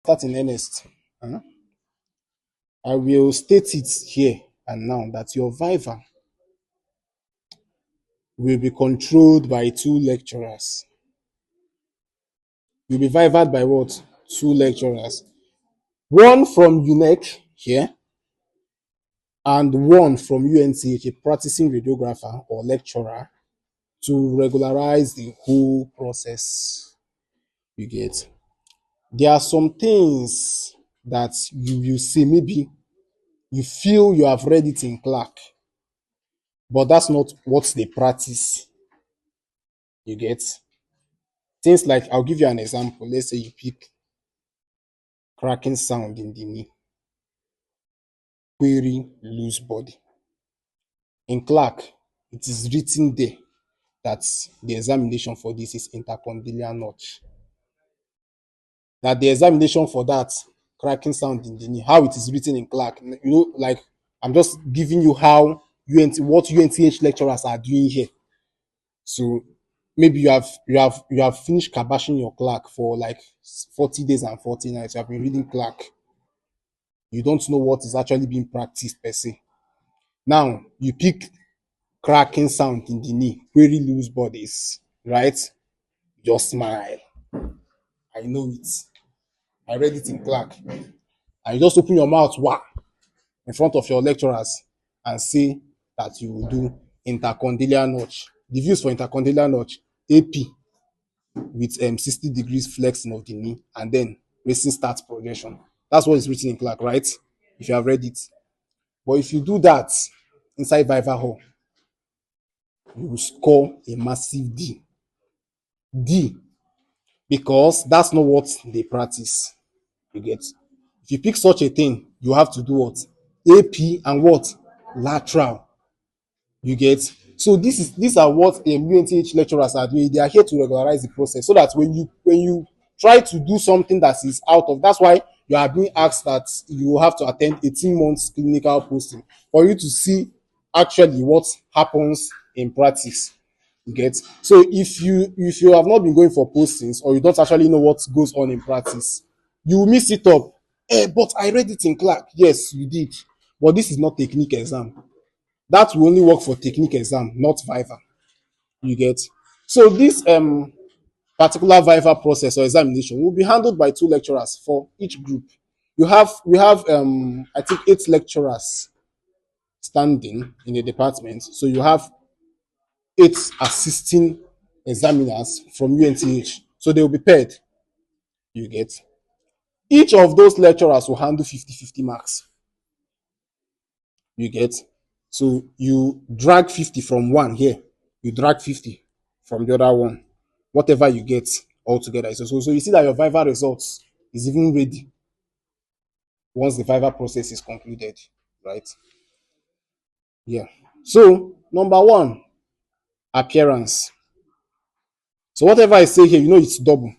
Start in earnest. Huh? I will state it here and now that your Viva will be controlled by two lecturers. You'll be vivaed by what? Two lecturers. One from UNEC here and one from UNCH, a practicing radiographer or lecturer, to regularize the whole process. You get. There are some things that you see, maybe you feel you have read it in Clark, but that's not what they practice. You get. Things like, I'll give you an example. Let's say you pick cracking sound in the knee, query loose body. In Clark, it is written there that the examination for this is intercondylar notch. That the examination for that cracking sound in the knee, how it is written in Clark, like I'm just giving you how what UNTH lecturers are doing here. So maybe you have finished kabashing your Clark for like 40 days and 40 nights. You have been reading Clark. You don't know what is actually being practiced per se. Now you pick cracking sound in the knee, very loose bodies, right? Just smile. I know it. I read it in Clark. And you just open your mouth, wow, in front of your lecturers and say that you will do intercondylar notch. The views for intercondylar notch, AP with 60 degrees flexing of the knee and then racing start progression. That's what is written in Clark, right? If you have read it. But if you do that inside Viva Hall, you will score a massive D. D, because that's not what they practice. You get. If you pick such a thing, you have to do what? AP and what? Lateral. You get. So these are what UNTH lecturers are doing. They are here to regularize the process so that when you try to do something that is out of, that's why you are being asked that you have to attend 18 months clinical posting for you to see actually what happens in practice. You get. So if you have not been going for postings or you don't actually know what goes on in practice, you will mix it up. But I read it in Clark. Yes, you did. But this is not technique exam. That will only work for technique exam, not Viva. You get. So this particular Viva process or examination will be handled by two lecturers for each group. We have I think 8 lecturers standing in the department. So you have 8 assisting examiners from UNTH. So they will be paired. You get. Each of those lecturers will handle 50-50 marks. You get. So you drag 50 from one here, you drag 50 from the other one. Whatever you get altogether. So you see that your Viva results is even ready once the Viva process is concluded, right? Yeah. So number one, appearance. So whatever I say here, it's double.